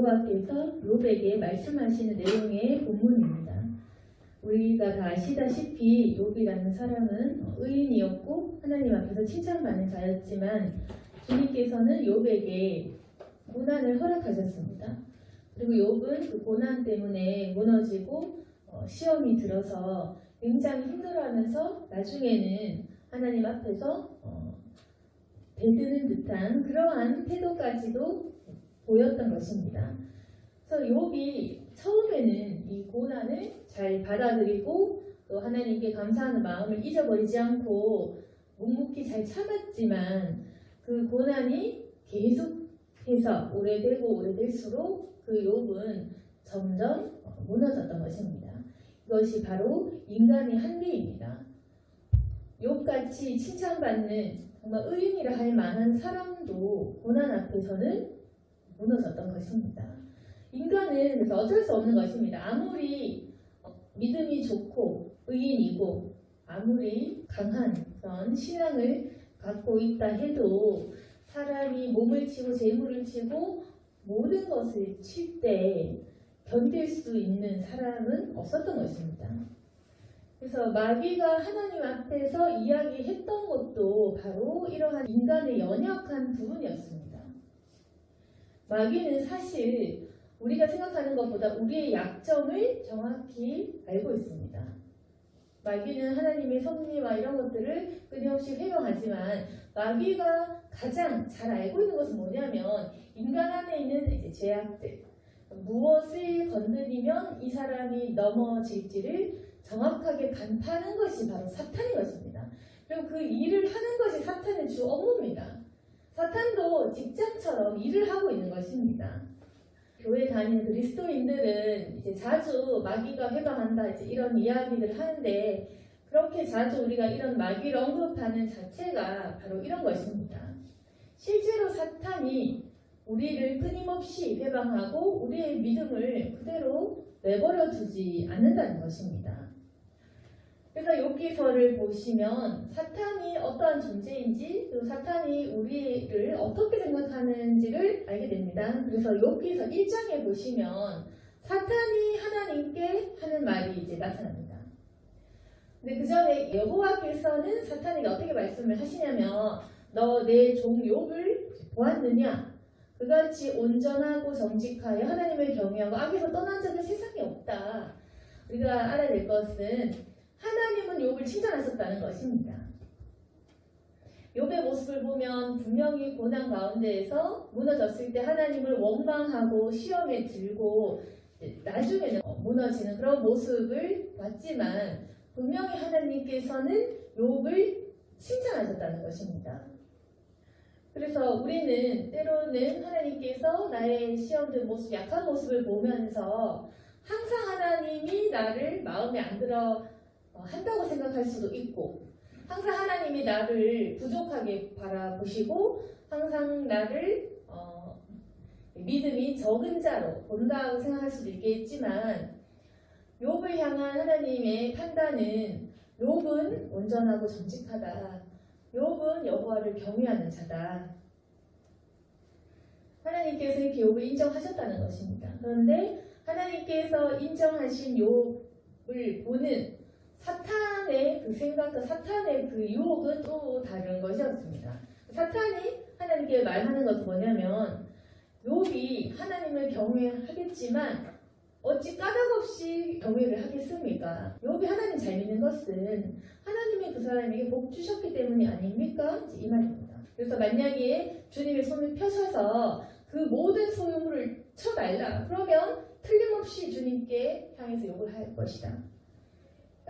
여호와께서 욥에게 말씀하시는 내용의 본문입니다. 우리가 다 아시다시피 욥이라는 사람은 의인이었고 하나님 앞에서 칭찬받는 자였지만 주님께서는 욥에게 고난을 허락하셨습니다. 그리고 욥은 그 고난 때문에 무너지고 시험이 들어서 굉장히 힘들어하면서 나중에는 하나님 앞에서 대드는 듯한 그러한 태도까지도 보였던 것입니다. 그래서 욥이 처음에는 이 고난을 잘 받아들이고 또 하나님께 감사하는 마음을 잊어버리지 않고 묵묵히 잘 참았지만 그 고난이 계속해서 오래될수록 그 욥은 점점 무너졌던 것입니다. 이것이 바로 인간의 한계입니다. 욥같이 칭찬받는 정말 의인이라 할 만한 사람도 고난 앞에서는 무너졌던 것입니다. 인간은 그래서 어쩔 수 없는 것입니다. 아무리 믿음이 좋고 의인이고 아무리 강한 그런 신앙을 갖고 있다 해도 사람이 몸을 치고 재물을 치고 모든 것을 칠 때 견딜 수 있는 사람은 없었던 것입니다. 그래서 마귀가 하나님 앞에서 이야기했던 것도 바로 이러한 인간의 연약한 부분이었습니다. 마귀는 사실 우리가 생각하는 것보다 우리의 약점을 정확히 알고 있습니다. 마귀는 하나님의 섭리와 이런 것들을 끊임없이 회방하지만 마귀가 가장 잘 알고 있는 것은 뭐냐면 인간 안에 있는 이제 죄악들, 무엇을 건드리면 이 사람이 넘어질지를 정확하게 간파하는 것이 바로 사탄인 것입니다. 그리고 그 일을 하는 것이 사탄의 주 업무입니다. 사탄도 직장처럼 일을 하고 있는 것입니다. 교회 다니는 그리스도인들은 이제 자주 마귀가 회방한다 이제 이런 이야기를 하는데 그렇게 자주 우리가 이런 마귀를 언급하는 자체가 바로 이런 것입니다. 실제로 사탄이 우리를 끊임없이 회방하고 우리의 믿음을 그대로 내버려 두지 않는다는 것입니다. 그래서 욥기서를 보시면 사탄이 어떠한 존재인지 또 사탄이 우리를 어떻게 생각하는지를 알게 됩니다. 그래서 욥기서 1장에 보시면 사탄이 하나님께 하는 말이 이제 나타납니다. 근데 그 전에 여호와께서는 사탄에게 어떻게 말씀을 하시냐면 너 내 종 욥을 보았느냐? 그같이 온전하고 정직하여 하나님을 경외하고 악에서 떠난 자는 세상에 없다. 우리가 알아야 될 것은 하나님은 욥을 칭찬하셨다는 것입니다. 욥의 모습을 보면 분명히 고난 가운데에서 무너졌을 때 하나님을 원망하고 시험에 들고 나중에는 무너지는 그런 모습을 봤지만 분명히 하나님께서는 욥을 칭찬하셨다는 것입니다. 그래서 우리는 때로는 하나님께서 나의 시험된 모습, 약한 모습을 보면서 항상 하나님이 나를 마음에 안 들어 한다고 생각할 수도 있고 항상 하나님이 나를 부족하게 바라보시고 항상 나를 믿음이 적은 자로 본다고 생각할 수도 있겠지만 욥을 향한 하나님의 판단은 욥은 온전하고 정직하다. 욥은 여호와를 경외하는 자다. 하나님께서 이렇게 욥을 인정하셨다는 것입니다. 그런데 하나님께서 인정하신 욥을 보는 사탄의 그 생각과 사탄의 그 유혹은 또 다른 것이었습니다. 사탄이 하나님께 말하는 것은 뭐냐면 욥이 하나님을 경외하겠지만 어찌 까닭없이 경외를 하겠습니까? 욥이 하나님 잘 믿는 것은 하나님이 그 사람에게 복 주셨기 때문이 아닙니까? 이 말입니다. 그래서 만약에 주님의 손을 펴셔서 그 모든 소유물을 쳐달라. 그러면 틀림없이 주님께 향해서 욕을 할 것이다.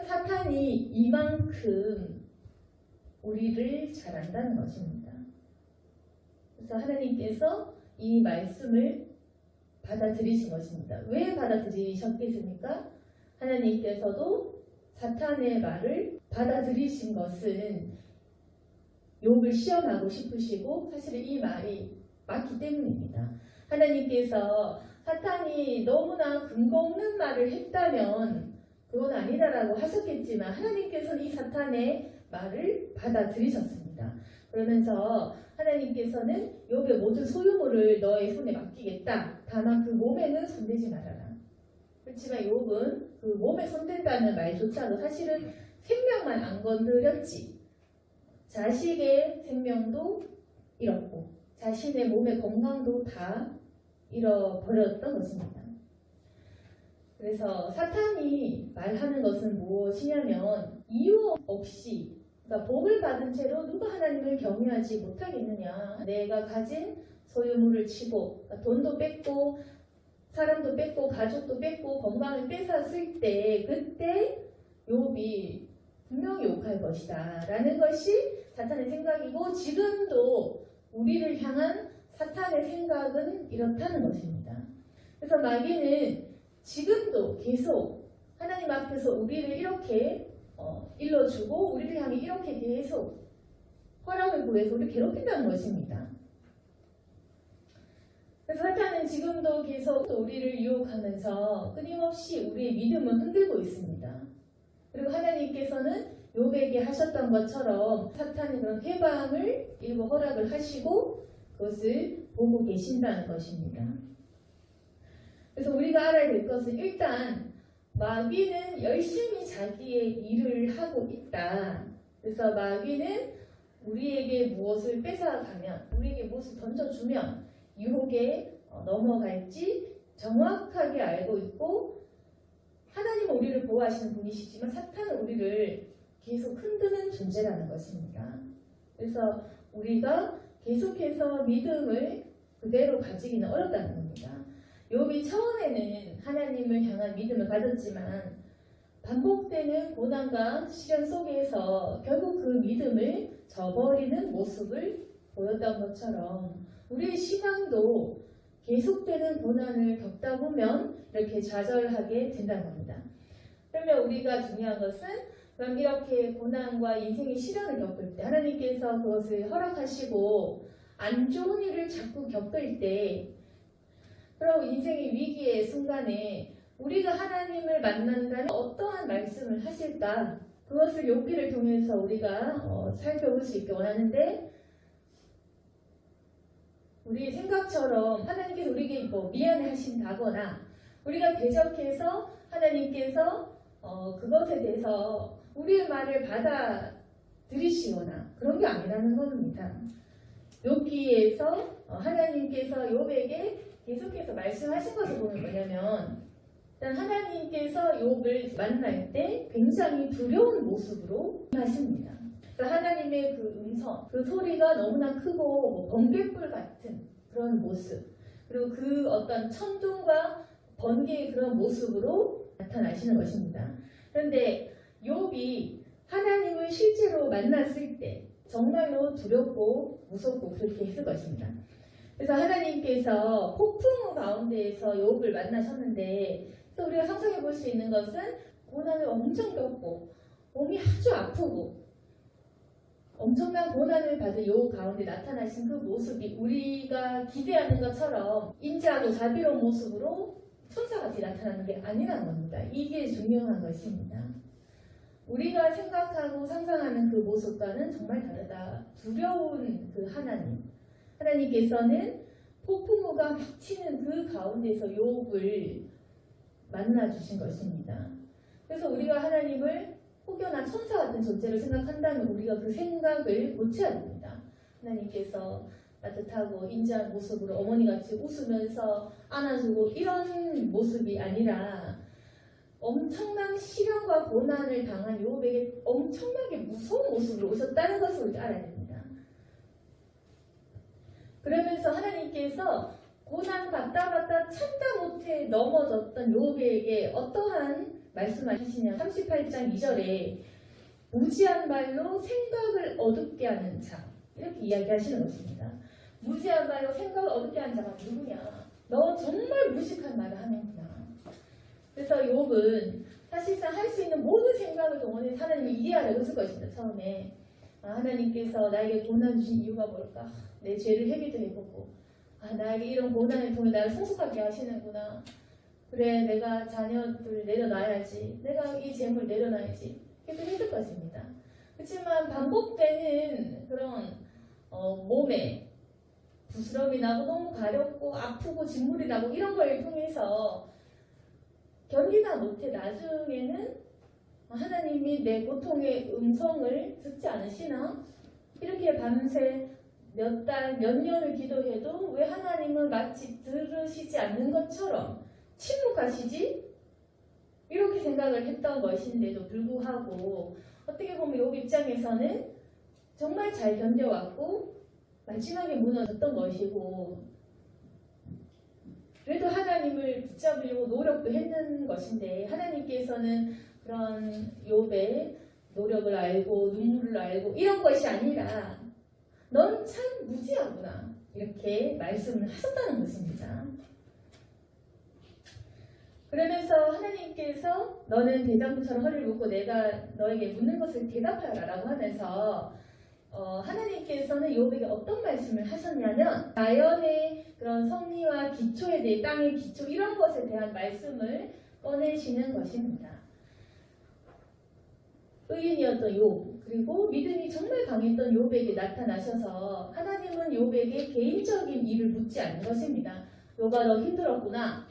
사탄이 이만큼 우리를 잘 안다는 것입니다. 그래서 하나님께서 이 말씀을 받아들이신 것입니다. 왜 받아들이셨겠습니까? 하나님께서도 사탄의 말을 받아들이신 것은 욥을 시험하고 싶으시고 사실은 이 말이 맞기 때문입니다. 하나님께서 사탄이 너무나 근거 없는 말을 했다면 그건 아니다라고 하셨겠지만 하나님께서는 이 사탄의 말을 받아들이셨습니다. 그러면서 하나님께서는 욥의 모든 소유물을 너의 손에 맡기겠다. 다만 그 몸에는 손대지 말아라. 그렇지만 욥은 그 몸에 손댄다는 말조차도 사실은 생명만 안 건드렸지. 자식의 생명도 잃었고 자신의 몸의 건강도 다 잃어버렸던 것입니다. 그래서 사탄이 말하는 것은 무엇이냐면 이유 없이 그러니까 복을 받은 채로 누가 하나님을 경외하지 못하겠느냐. 내가 가진 소유물을 치고 그러니까 돈도 뺏고 사람도 뺏고 가족도 뺏고 건강을 뺏었을 때 그때 욥이 분명히 욕할 것이다 라는 것이 사탄의 생각이고 지금도 우리를 향한 사탄의 생각은 이렇다는 것입니다. 그래서 마귀는 지금도 계속 하나님 앞에서 우리를 이렇게 일러주고 우리를 향해 이렇게 계속 허락을 구해서 우리를 괴롭힌다는 것입니다. 그래서 사탄은 지금도 계속 우리를 유혹하면서 끊임없이 우리의 믿음을 흔들고 있습니다. 그리고 하나님께서는 욥에게 하셨던 것처럼 사탄의 그런 해방을 일부 허락을 하시고 그것을 보고 계신다는 것입니다. 그래서 우리가 알아야 될 것은 일단 마귀는 열심히 자기의 일을 하고 있다. 그래서 마귀는 우리에게 무엇을 뺏어가면 우리에게 무엇을 던져주면 유혹에 넘어갈지 정확하게 알고 있고 하나님은 우리를 보호하시는 분이시지만 사탄은 우리를 계속 흔드는 존재라는 것입니다. 그래서 우리가 계속해서 믿음을 그대로 가지기는 어렵다는 겁니다. 욥이 처음에는 하나님을 향한 믿음을 가졌지만 반복되는 고난과 시련 속에서 결국 그 믿음을 저버리는 모습을 보였던 것처럼 우리의 신앙도 계속되는 고난을 겪다 보면 이렇게 좌절하게 된다는 겁니다. 그러면 우리가 중요한 것은 그럼 이렇게 고난과 인생의 시련을 겪을 때 하나님께서 그것을 허락하시고 안 좋은 일을 자꾸 겪을 때 그럼 인생의 위기의 순간에 우리가 하나님을 만난다면 어떠한 말씀을 하실까? 그것을 욥기를 통해서 우리가 살펴볼 수 있게 원하는데 우리 생각처럼 하나님께서 우리에게 미안해 하신다거나 우리가 대적해서 하나님께서 그것에 대해서 우리의 말을 받아들이시거나 그런 게 아니라는 겁니다. 욥기에서 하나님께서 욥에게 계속해서 말씀하신 것을 보면 뭐냐면 일단 하나님께서 욥을 만날 때 굉장히 두려운 모습으로 하십니다. 그러니까 하나님의 그 음성, 그 소리가 너무나 크고 번갯불 같은 그런 모습 그리고 그 어떤 천둥과 번개의 그런 모습으로 나타나시는 것입니다. 그런데 욥이 하나님을 실제로 만났을 때 정말로 두렵고 무섭고 그렇게 했을 것입니다. 그래서 하나님께서 폭풍 가운데에서 욥을 만나셨는데 그래서 우리가 상상해 볼 수 있는 것은 고난을 엄청 겪고 몸이 아주 아프고 엄청난 고난을 받은 욥 가운데 나타나신 그 모습이 우리가 기대하는 것처럼 인자하고 자비로운 모습으로 천사같이 나타나는 게 아니라는 겁니다. 이게 중요한 것입니다. 우리가 생각하고 상상하는 그 모습과는 정말 다르다. 두려운 그 하나님께서는 폭풍우가 막 치는 그 가운데서 욥을 만나 주신 것입니다. 그래서 우리가 하나님을 혹여나 천사 같은 존재를 생각한다면 우리가 그 생각을 고쳐야 됩니다. 하나님께서 따뜻하고 인자한 모습으로 어머니같이 웃으면서 안아주고 이런 모습이 아니라 엄청난 시련과 고난을 당한 욥에게 엄청나게 무서운 모습으로 오셨다는 것을 우리가 알아야 됩니다. 그러면서 하나님께서 고난 받다 참다 못해 넘어졌던 욥에게 어떠한 말씀을 하시냐 38장 2절에 무지한 말로 생각을 어둡게 하는 자 이렇게 이야기하시는 것입니다. 무지한 말로 생각을 어둡게 하는 자가 누구냐? 너 정말 무식한 말을 하는구나. 그래서 욥은 사실상 할 수 있는 모든 생각을 동원해서 하나님을 이해하려고 했을 것입니다. 처음에 하나님께서 나에게 고난 주신 이유가 뭘까? 내 죄를 회개도 해보고 나에게 이런 고난을 통해 나를 성숙하게 하시는구나. 그래 내가 자녀들 내려놔야지. 내가 이 재물 내려놔야지. 계속 했을 것입니다. 그렇지만 반복되는 그런 몸에 부스럼이 나고 너무 가렵고 아프고 진물이 나고 이런 걸 통해서 견디다 못해 나중에는 하나님이 내 고통의 음성을 듣지 않으시나? 이렇게 밤새 몇 달, 몇 년을 기도해도 왜 하나님은 마치 들으시지 않는 것처럼 침묵하시지? 이렇게 생각을 했던 것인데도 불구하고 어떻게 보면 욥 입장에서는 정말 잘 견뎌왔고 마지막에 무너졌던 것이고 그래도 하나님을 붙잡으려고 노력도 했는 것인데 하나님께서는 그런 욥의 노력을 알고 눈물을 알고 이런 것이 아니라 넌 참 무지하구나 이렇게 말씀을 하셨다는 것입니다. 그러면서 하나님께서 너는 대장부처럼 허리를 묶고 내가 너에게 묻는 것을 대답하라 라고 하면서 하나님께서는 욥에게 어떤 말씀을 하셨냐면 자연의 그런 섭리와 기초에 대해 땅의 기초 이런 것에 대한 말씀을 꺼내시는 것입니다. 의인이었던 욥 그리고 믿음이 정말 강했던 욥에게 나타나셔서 하나님은 욥에게 개인적인 일을 묻지 않는 것입니다. 욥아 너 힘들었구나.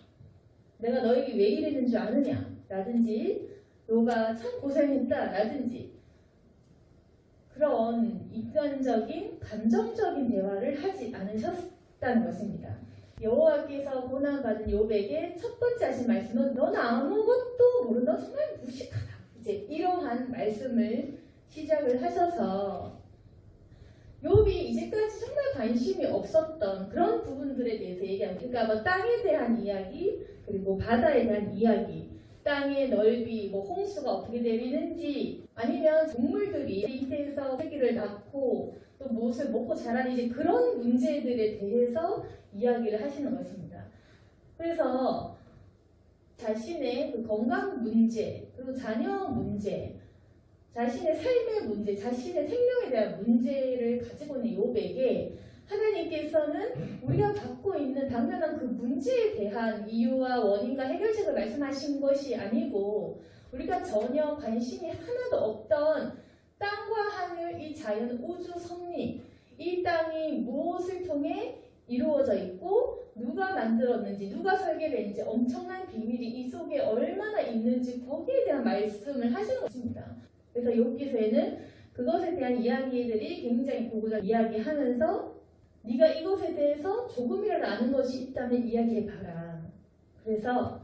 내가 너에게 왜 이랬는 줄 아느냐 라든지 욥아 참 고생했다 라든지 그런 인간적인 감정적인 대화를 하지 않으셨다는 것입니다. 여호와께서 고난받은 욥에게 첫 번째 하신 말씀은 넌 아무것도 모른다 정말 무식하다 이제 이러한 말씀을 시작을 하셔서 욥이 이제까지 정말 관심이 없었던 그런 부분들에 대해서 얘기합니다. 그러니까 뭐 땅에 대한 이야기 그리고 바다에 대한 이야기 땅의 넓이, 뭐 홍수가 어떻게 내리는지 아니면 동물들이 잎에서 새끼를 낳고 또 무엇을 먹고 자라는 이제 그런 문제들에 대해서 이야기를 하시는 것입니다. 그래서 자신의 그 건강 문제, 그리고 자녀 문제, 자신의 삶의 문제, 자신의 생명에 대한 문제를 가지고 있는 욥에게 하나님께서는 우리가 갖고 있는 당면한 그 문제에 대한 이유와 원인과 해결책을 말씀하신 것이 아니고 우리가 전혀 관심이 하나도 없던 땅과 하늘, 이 자연, 우주, 섭리, 이 땅이 무엇을 통해 이루어져 있고 누가 만들었는지 누가 설계를 했는지 엄청난 비밀이 이 속에 얼마나 있는지 거기에 대한 말씀을 하시는 것입니다. 그래서 욥기서에는 그것에 대한 이야기들이 굉장히 고구려 이야기하면서 네가 이것에 대해서 조금이라도 아는 것이 있다면 이야기해봐라. 그래서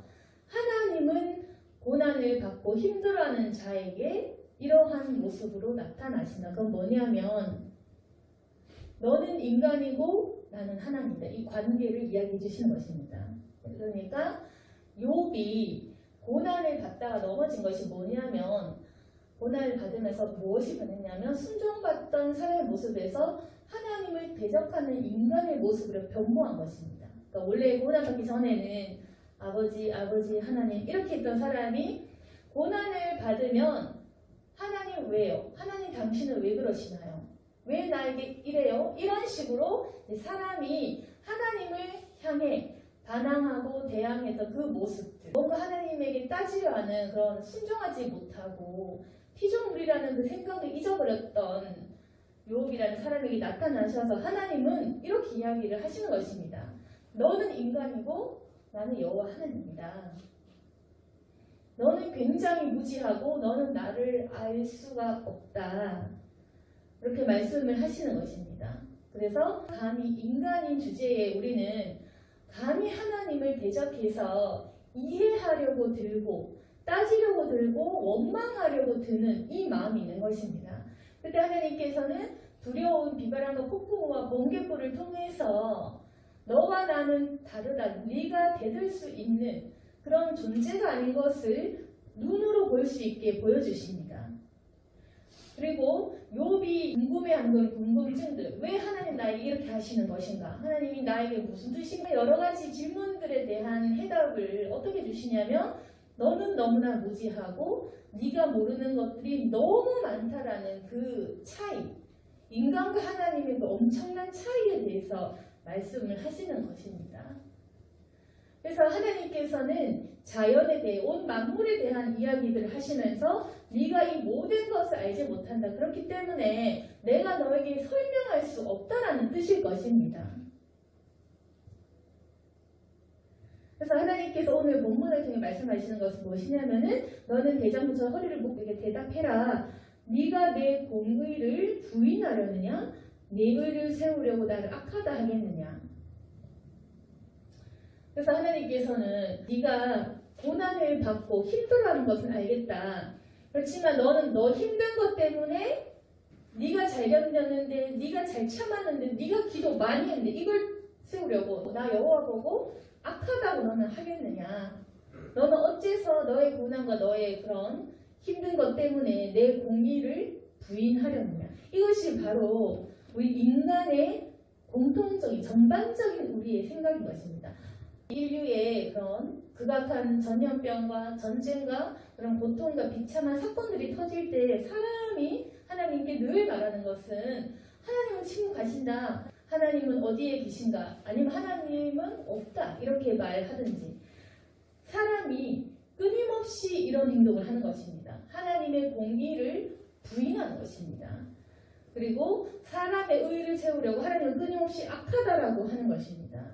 하나님은 고난을 받고 힘들어하는 자에게 이러한 모습으로 나타나신다. 그건 뭐냐면 너는 인간이고 나는 하나님이다. 이 관계를 이야기해 주시는 것입니다. 그러니까 욥이 고난을 받다가 넘어진 것이 뭐냐면 고난을 받으면서 무엇이 변했냐면 순종받던 사람의 모습에서 하나님을 대적하는 인간의 모습으로 변모한 것입니다. 그러니까 원래 고난받기 전에는 아버지 하나님 이렇게 했던 사람이 고난을 받으면 하나님 왜요? 하나님 당신은 왜 그러시나요? 왜 나에게 이래요? 이런 식으로 사람이 하나님을 향해 반항하고 대항했던 그 모습들 뭔가 하나님에게 따지려 하는 그런 순종하지 못하고 피조물이라는 그 생각을 잊어버렸던 욥이라는 사람에게 나타나셔서 하나님은 이렇게 이야기를 하시는 것입니다. 너는 인간이고 나는 여호와 하나님이다. 너는 굉장히 무지하고 너는 나를 알 수가 없다. 이렇게 말씀을 하시는 것입니다. 그래서 감히 인간인 주제에 우리는 감히 하나님을 대적해서 이해하려고 들고 따지려고 들고 원망하려고 드는 이 마음이 있는 것입니다. 그때 하나님께서는 두려운 비바람과 폭풍우와 번개불을 통해서 너와 나는 다르다. 네가 대들 수 있는 그런 존재가 아닌 것을 눈으로 볼 수 있게 보여주십니다. 그리고 욥이 궁금해하는 건 궁금증들. 왜 하나님 나에게 이렇게 하시는 것인가? 하나님이 나에게 무슨 뜻인가? 여러 가지 질문들에 대한 해답을 어떻게 주시냐면 너는 너무나 무지하고 네가 모르는 것들이 너무 많다라는 그 차이, 인간과 하나님의 그 엄청난 차이에 대해서 말씀을 하시는 것입니다. 그래서 하나님께서는 자연에 대해 온 만물에 대한 이야기들을 하시면서 네가 이 모든 것을 알지 못한다. 그렇기 때문에 내가 너에게 설명할 수 없다라는 만드실 것입니다. 그래서 하나님께서 오늘 본문을 통해 말씀하시는 것은 무엇이냐면은 너는 대장부처 허리를 묶게 대답해라. 네가 내 공의를 부인하려느냐? 네 의를 세우려고 나를 악하다 하겠느냐? 그래서 하나님께서는 네가 고난을 받고 힘들어하는 것은 알겠다. 그렇지만 너는 너 힘든 것 때문에 네가 잘 견뎠는데, 네가 잘 참았는데, 네가 기도 많이 했는데 이걸 세우려고 나 여호와 보고 악하다고 너는 하겠느냐? 너는 어째서 너의 고난과 너의 그런 힘든 것 때문에 내 공의를 부인하려느냐? 이것이 바로 우리 인간의 공통적인 전반적인 우리의 생각인 것입니다. 인류의 그런 극악한 전염병과 전쟁과 그런 고통과 비참한 사건들이 터질 때 사람이 하나님께 늘 말하는 것은 하나님은 지금 가신다. 하나님은 어디에 계신가? 아니면 하나님은 없다. 이렇게 말하든지 사람이 끊임없이 이런 행동을 하는 것입니다. 하나님의 공의를 부인하는 것입니다. 그리고 사람의 의를 세우려고 하나님은 끊임없이 악하다라고 하는 것입니다.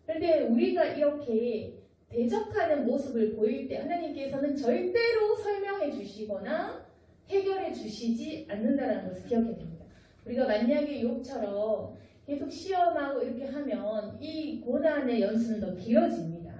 그런데 우리가 이렇게 대적하는 모습을 보일 때 하나님께서는 절대로 설명해 주시거나 해결해 주시지 않는다는 것을 기억해야 됩니다. 우리가 만약에 욥처럼 계속 시험하고 이렇게 하면 이 고난의 연수는 더 길어집니다.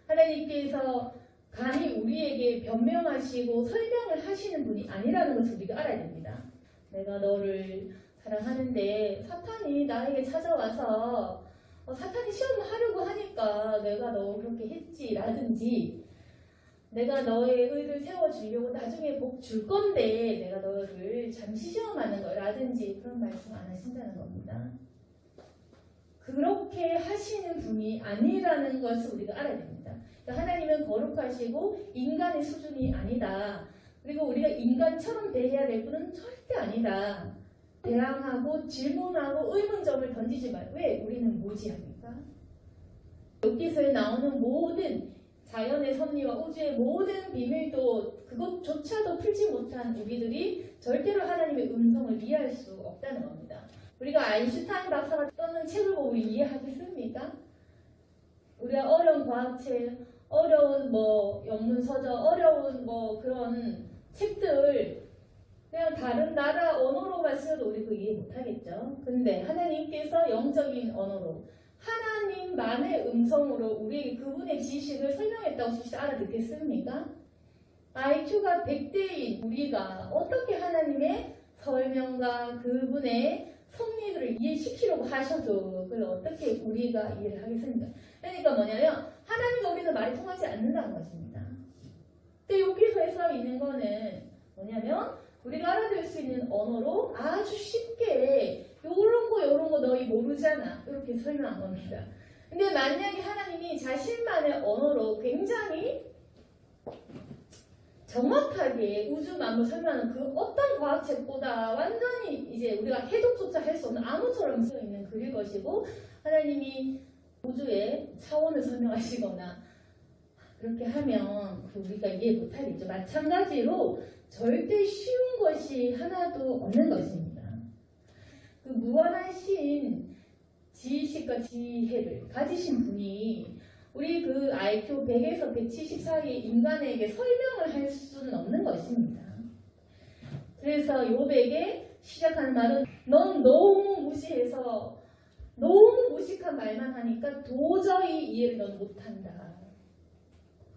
하나님께서 감히 우리에게 변명하시고 설명을 하시는 분이 아니라는 것을 우리가 알아야 됩니다. 내가 너를 사랑하는데 사탄이 나에게 찾아와서 사탄이 시험을 하려고 하니까 내가 너 그렇게 했지 라든지 내가 너의 의를 세워주려고 나중에 복 줄 건데 내가 너를 잠시 시험하는 거라든지 그런 말씀 안 하신다는 겁니다. 그렇게 하시는 분이 아니라는 것을 우리가 알아야 됩니다. 하나님은 거룩하시고 인간의 수준이 아니다. 그리고 우리가 인간처럼 대해야 될 분은 절대 아니다. 대항하고 질문하고 의문점을 던지지 말고 왜 우리는 무지합니까? 여기서 나오는 모든 자연의 섭리와 우주의 모든 비밀도 그것조차도 풀지 못한 우리들이 절대로 하나님의 음성을 이해할 수 없다는 겁니다. 우리가 아인슈타인 박사가 써는 책을 보고 이해하겠습니까? 우리가 어려운 과학책, 어려운 영문 서적, 어려운 그런 책들 그냥 다른 나라 언어로만 쓰여도 우리 그거 이해 못하겠죠. 근데 하나님께서 영적인 언어로 하나님만의 음성으로 우리 그분의 지식을 설명했다고 혹시 알아듣겠습니까? IQ가 100대인 우리가 어떻게 하나님의 설명과 그분의 섭리들을 이해시키려고 하셔도 그걸 어떻게 우리가 이해를 하겠습니까? 그러니까 뭐냐면 하나님과 우리는 말이 통하지 않는다는 것입니다. 근데 여기서 써 있는 거는 뭐냐면 우리가 알아들을 수 있는 언어로 아주 쉽게 요런 거 너희 모르잖아 이렇게 설명한 겁니다. 근데 만약에 하나님이 자신만의 언어로 굉장히 정확하게 우주 만물 설명하는 그 어떤 과학책보다 완전히 이제 우리가 해독조차 할 수 없는 암호처럼 쓰여 있는 글일 것이고 하나님이 우주의 차원을 설명하시거나 그렇게 하면 우리가 이해 못하겠죠. 마찬가지로 절대 쉬운 것이 하나도 없는 것입니다. 그 무한하신 지식과 지혜를 가지신 분이 우리 그 IQ 100에서 170 사이 인간에게 설명을 할 수는 없는 것입니다. 그래서 욥에게 시작하는 말은 넌 너무 무시해서 너무 무식한 말만 하니까 도저히 이해를 넌 못한다.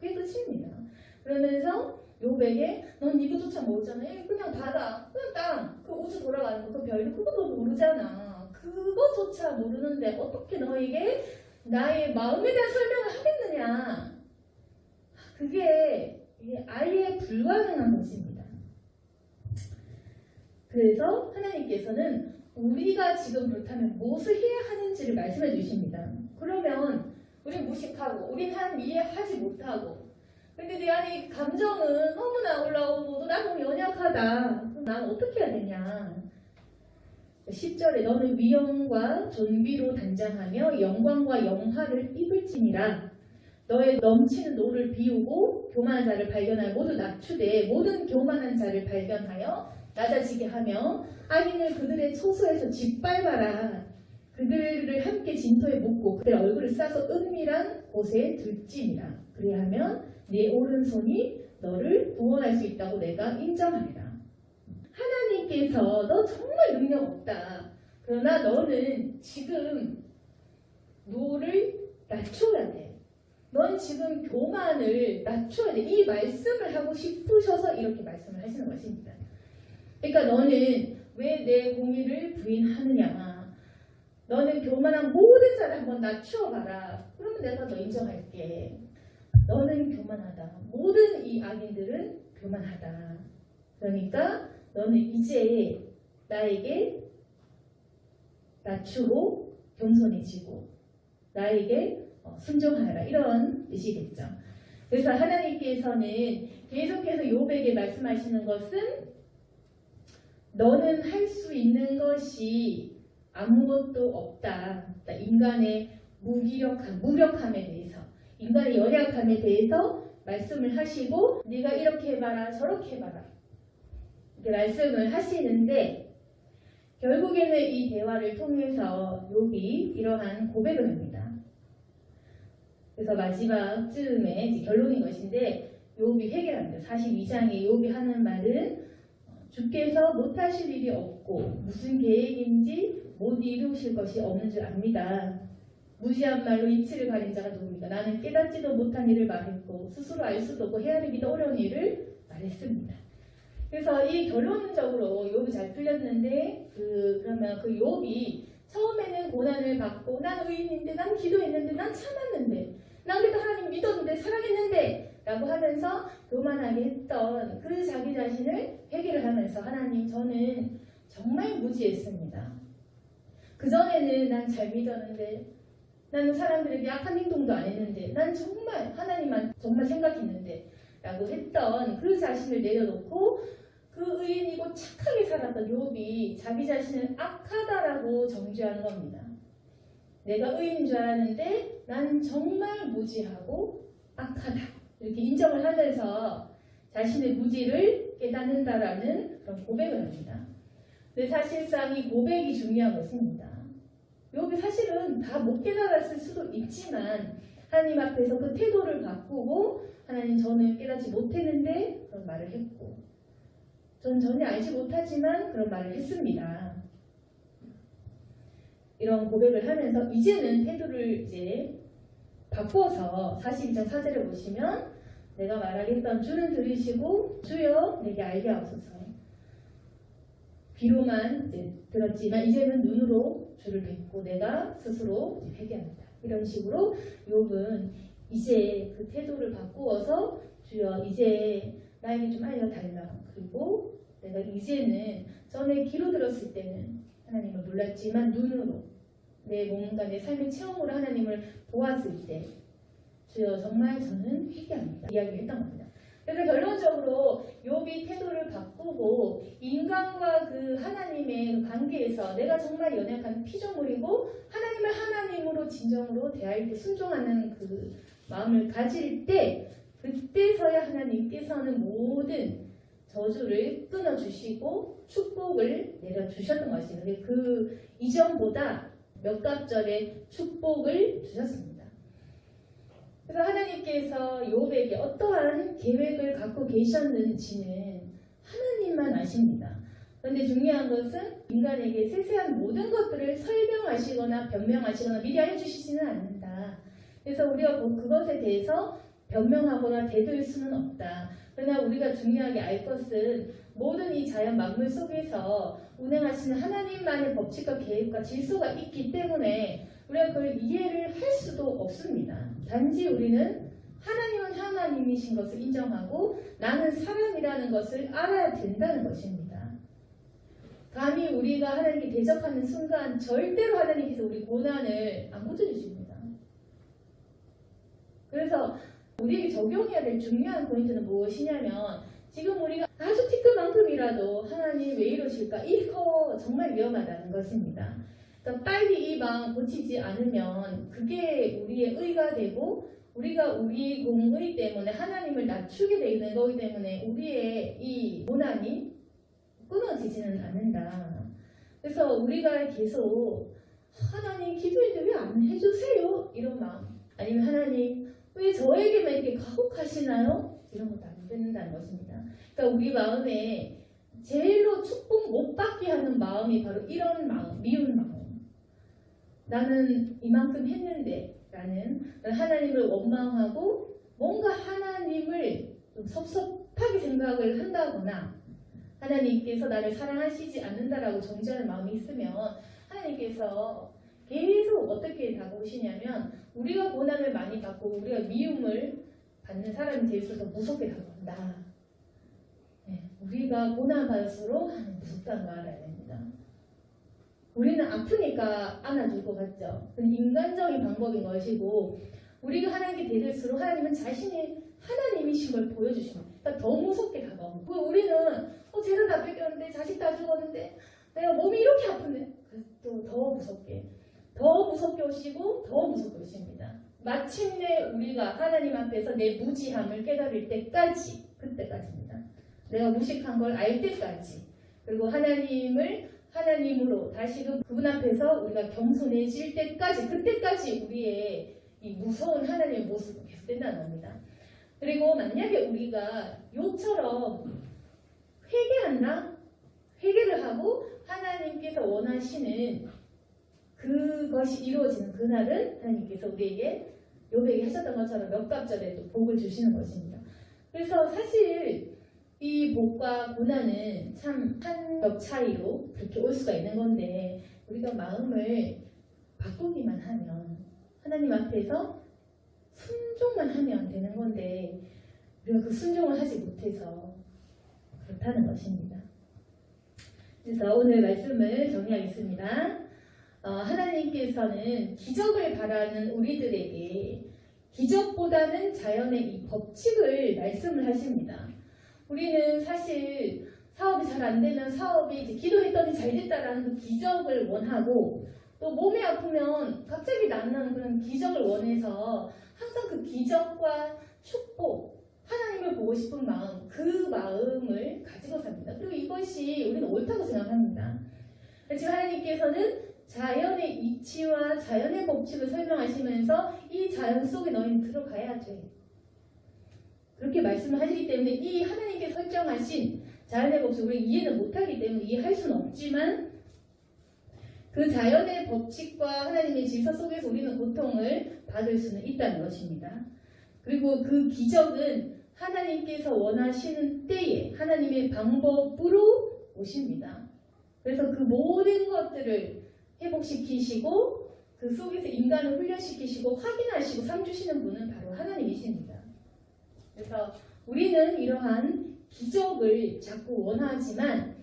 그게 끝입니다. 그러면서 욥에게 넌 이거조차 모르잖아. 그냥 바다, 그냥 땅, 그 우주 돌아가는 거, 그 별도 그것도 모르잖아. 그거조차 모르는데 어떻게 너에게 나의 마음에 대한 설명을 하겠느냐. 그게 아예 불가능한 것입니다. 그래서 하나님께서는 우리가 지금 그렇다면 무엇을 해야 하는지를 말씀해 주십니다. 그러면 우린 무식하고 우린 하나님 이해하지 못하고 근데 내 안에 감정은 너무나 올라오고 나 너무 연약하다. 난 어떻게 해야 되냐. 10절에 너는 위엄과 존귀로 단장하며 영광과 영화를 입을지니라. 너의 넘치는 노를 비우고 교만한 자를 발견하여 모두 낮추되 모든 교만한 자를 발견하여 낮아지게 하며 악인을 그들의 처소에서 짓밟아라. 그들을 함께 진토에 묻고 그들 얼굴을 싸서 은밀한 곳에 들지니라. 그리하면 네 오른손이 너를 구원할 수 있다고 내가 인정하리라. 하나님께서 너 정말 능력 없다. 그러나 너는 지금 너를 낮춰야 돼. 넌 지금 교만을 낮춰야 돼. 이 말씀을 하고 싶으셔서 이렇게 말씀을 하시는 것입니다. 그러니까 너는 왜 내 공의를 부인하느냐. 너는 교만한 모든 자를 한번 낮추어봐라. 그러면 내가 너 인정할게. 너는 교만하다. 모든 이 악인들은 교만하다. 그러니까 너는 이제 나에게 낮추고 겸손해지고 나에게 순종하라. 이런 뜻이겠죠. 그래서 하나님께서는 계속해서 욥에게 말씀하시는 것은 너는 할 수 있는 것이 아무것도 없다. 인간의 무력함에 대해서, 인간의 연약함에 대해서 말씀을 하시고 네가 이렇게 해봐라, 저렇게 해봐라. 이렇게 말씀을 하시는데 결국에는 이 대화를 통해서 욥이 이러한 고백을 합니다. 그래서 마지막쯤에 이제 결론인 것인데 욥이 회개합니다. 42장에 욥이 하는 말은 주께서 못하실 일이 없고 무슨 계획인지 못 이루실 것이 없는 줄 압니다. 무지한 말로 이치를 가린 자가 누구입니까? 나는 깨닫지도 못한 일을 말했고 스스로 알 수도 없고 헤아리기도 어려운 일을 말했습니다. 그래서 이 결론적으로 욥이 잘 풀렸는데 그러면 그 욥이 처음에는 고난을 받고 난 의인인데 난 기도했는데 난 참았는데 난 그래도 하나님 믿었는데 사랑했는데 라고 하면서 교만하게 했던 그 자기 자신을 회개를 하면서 하나님 저는 정말 무지했습니다. 그전에는 난 잘 믿었는데 나는 사람들에게 악한 행동도 안 했는데 난 정말 하나님만 정말 생각했는데 라고 했던 그 자신을 내려놓고 그 의인이고 착하게 살았던 욥이 자기 자신을 악하다라고 정죄하는 겁니다. 내가 의인인 줄 알았는데 난 정말 무지하고 악하다. 이렇게 인정을 하면서 자신의 무지를 깨닫는다라는 그런 고백을 합니다. 근데 사실상 이 고백이 중요한 것입니다. 욥이 사실은 다 못 깨달았을 수도 있지만 하나님 앞에서 그 태도를 바꾸고 하나님 저는 깨닫지 못했는데 그런 말을 했고 전 전혀 알지 못하지만 그런 말을 했습니다. 이런 고백을 하면서 이제는 태도를 이제 바꿔서 42장 4절을 보시면 내가 말하겠던 주는 들으시고 주여 내게 알게 하옵소서. 귀로만 이제 들었지만 이제는 눈으로 주를 뵙고 내가 스스로 이제 회개합니다. 이런 식으로 욥은 이제 그 태도를 바꾸어서 주여 이제 나에게 좀 알려달라. 그리고 내가 이제는 전에 귀로 들었을 때는 하나님을 몰랐지만 눈으로 내 몸과 내 삶의 체험으로 하나님을 보았을 때 주여 정말 저는 회개합니다. 이야기를 했던 겁니다. 그래서 결론적으로 욥이 태도를 바꾸고 인간과 그 하나님의 그 관계에서 내가 정말 연약한 피조물이고 하나님을 하나님으로 진정으로 대할 때 순종하는 그 마음을 가질 때 그때서야 하나님께서는 모든 저주를 끊어주시고 축복을 내려주셨던 것입니다. 그 이전보다 몇 갑절의 축복을 주셨습니다. 그래서 하나님께서 욥에게 어떠한 계획을 갖고 계셨는지는 하나님만 아십니다. 그런데 중요한 것은 인간에게 세세한 모든 것들을 설명하시거나 변명하시거나 미리 알려주시지는 않는다. 그래서 우리가 그것에 대해서 변명하거나 대들 수는 없다. 그러나 우리가 중요하게 알 것은 모든 이 자연 만물 속에서 운행하시는 하나님만의 법칙과 계획과 질서가 있기 때문에 우리가 그걸 이해를 할 수도 없습니다. 단지 우리는 하나님은 하나님이신 것을 인정하고 나는 사람이라는 것을 알아야 된다는 것입니다. 감히 우리가 하나님께 대적하는 순간 절대로 하나님께서 우리 고난을 안 고쳐주십니다. 그래서 우리에게 적용해야 될 중요한 포인트는 무엇이냐면 지금 우리가 아주 티끌만큼이라도 하나님 왜 이러실까? 이거 정말 위험하다는 것입니다. 그러니까 빨리 이 마음 고치지 않으면 그게 우리의 의가 되고 우리가 우리 공의 때문에 하나님을 낮추게 되는 거기 때문에 우리의 이 고난이 끊어지지는 않는다. 그래서 우리가 계속 하나님 기도인데 왜 안 해주세요? 이런 마음, 아니면 하나님 왜 저에게만 이렇게 가혹하시나요? 이런 것도 안 된다는 것입니다. 그러니까 우리 마음에 제일로 축복 못 받게 하는 마음이 바로 이런 마음, 미운 마음. 나는 이만큼 했는데 라는 하나님을 원망하고 뭔가 하나님을 좀 섭섭하게 생각을 한다거나 하나님께서 나를 사랑하시지 않는다라고 정죄하는 마음이 있으면 하나님께서 계속 어떻게 다가오시냐면 우리가 고난을 많이 받고 우리가 미움을 받는 사람이 될수록 더 무섭게 다가온다. 네, 우리가 고난 받을수록 무섭다는 걸 알아야 됩니다. 우리는 아프니까 안아줄 것 같죠. 그건 인간적인 방법인 것이고 우리가 하나님께 대들수록 하나님은 자신의 하나님이신 걸 보여주십니다. 그러니까 더 무섭게 다가옵니다. 우리는 재산 다 뺏겼는데 자식 다 죽었는데 내가 몸이 이렇게 아픈데 또 더 무섭게 오시고 더 무섭게 오십니다. 마침내 우리가 하나님 앞에서 내 무지함을 깨달을 때까지, 그때까지입니다. 내가 무식한 걸 알 때까지, 그리고 하나님을 하나님으로 다시금 그분 앞에서 우리가 겸손해질 때까지, 그때까지 우리의 이 무서운 하나님의 모습은 계속된다는 겁니다. 그리고 만약에 우리가 욥처럼 회개를 하고 하나님께서 원하시는 그것이 이루어지는 그날은 하나님께서 우리에게 욥에게 하셨던 것처럼 몇 갑절에 또 복을 주시는 것입니다. 그래서 사실 이 복과 고난은 참 한 겹 차이로 그렇게 올 수가 있는 건데 우리가 마음을 바꾸기만 하면 하나님 앞에서 순종만 하면 되는 건데 우리가 그 순종을 하지 못해서 그렇다는 것입니다. 그래서 오늘 말씀을 정리하겠습니다. 하나님께서는 기적을 바라는 우리들에게 기적보다는 자연의 이 법칙을 말씀을 하십니다. 우리는 사실 사업이 잘 안 되면 사업이 이제 기도했더니 잘 됐다라는 그 기적을 원하고 또 몸이 아프면 갑자기 낫는 그런 기적을 원해서 항상 그 기적과 축복, 하나님을 보고 싶은 마음, 그 마음을 가지고 삽니다. 그리고 이것이 우리는 옳다고 생각합니다. 지금 하나님께서는 자연의 이치와 자연의 법칙을 설명하시면서 이 자연 속에 너희는 들어가야 돼. 그렇게 말씀을 하시기 때문에 이 하나님께 설정하신 자연의 법칙을 우리 이해는 못하기 때문에 이해할 수는 없지만 그 자연의 법칙과 하나님의 질서 속에서 우리는 고통을 받을 수는 있다는 것입니다. 그리고 그 기적은 하나님께서 원하시는 때에 하나님의 방법으로 오십니다. 그래서 그 모든 것들을 회복시키시고 그 속에서 인간을 훈련시키시고 확인하시고 상 주시는 분은 바로 하나님이십니다. 그래서 우리는 이러한 기적을 자꾸 원하지만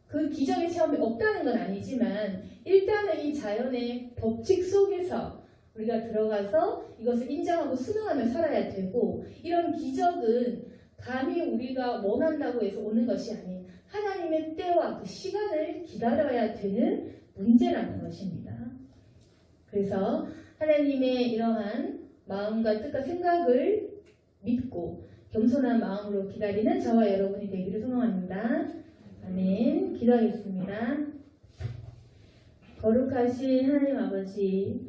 그 기적의 체험이 없다는 건 아니지만 일단은 이 자연의 법칙 속에서 우리가 들어가서 이것을 인정하고 순응하며 살아야 되고 이런 기적은 감히 우리가 원한다고 해서 오는 것이 아닌 하나님의 때와 그 시간을 기다려야 되는 문제라는 것입니다. 그래서 하나님의 이러한 마음과 뜻과 생각을 믿고 겸손한 마음으로 기다리는 저와 여러분이 되기를 소망합니다. 아멘. 기도하겠습니다. 거룩하신 하나님 아버지,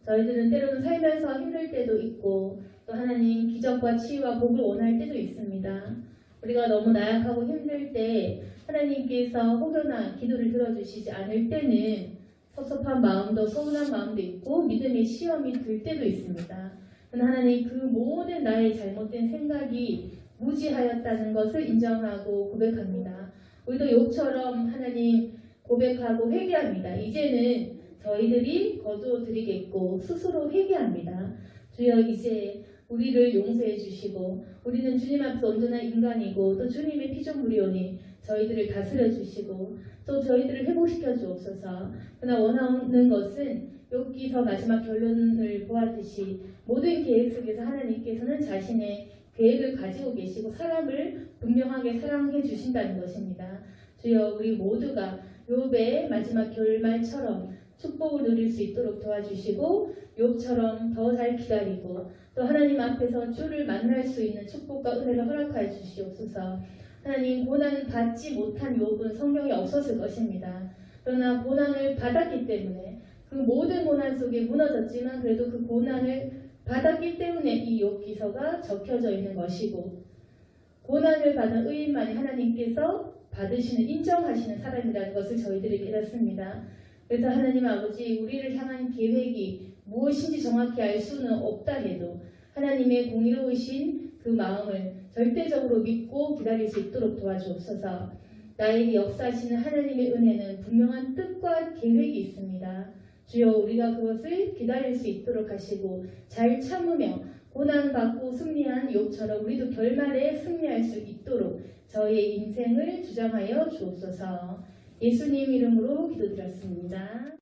저희들은 때로는 살면서 힘들 때도 있고 또 하나님 기적과 치유와 복을 원할 때도 있습니다. 우리가 너무 나약하고 힘들 때 하나님께서 혹여나 기도를 들어주시지 않을 때는 섭섭한 마음도 서운한 마음도 있고 믿음의 시험이 들 때도 있습니다. 하나님 그 모든 나의 잘못된 생각이 무지하였다는 것을 인정하고 고백합니다. 우리도 욥처럼 하나님 고백하고 회개합니다. 이제는 저희들이 거두어드리겠고 스스로 회개합니다. 주여 이제 우리를 용서해 주시고 우리는 주님 앞에 온전한 인간이고 또 주님의 피조물이오니 저희들을 다스려 주시고 또 저희들을 회복시켜 주옵소서. 그러나 원하는 것은 욥기서 마지막 결론을 보았듯이 모든 계획 속에서 하나님께서는 자신의 계획을 가지고 계시고 사람을 분명하게 사랑해 주신다는 것입니다. 주여 우리 모두가 욥의 마지막 결말처럼 축복을 누릴 수 있도록 도와주시고 욥처럼 더 잘 기다리고 또 하나님 앞에서 주를 만날 수 있는 축복과 은혜를 허락하여 주시옵소서. 하나님 고난을 받지 못한 욥은 성경에 없었을 것입니다. 그러나 고난을 받았기 때문에 그 모든 고난 속에 무너졌지만 그래도 그 고난을 받았기 때문에 이 욥 기서가 적혀져 있는 것이고 고난을 받은 의인만이 하나님께서 받으시는 인정하시는 사람이라는 것을 저희들이 깨닫습니다. 그래서 하나님 아버지 우리를 향한 계획이 무엇인지 정확히 알 수는 없다 해도 하나님의 공의로우신 그 마음을 절대적으로 믿고 기다릴 수 있도록 도와주옵소서. 나에게 역사하시는 하나님의 은혜는 분명한 뜻과 계획이 있습니다. 주여 우리가 그것을 기다릴 수 있도록 하시고 잘 참으며 고난받고 승리한 욥처럼 우리도 결말에 승리할 수 있도록 저희의 인생을 주장하여 주옵소서. 예수님 이름으로 기도드렸습니다.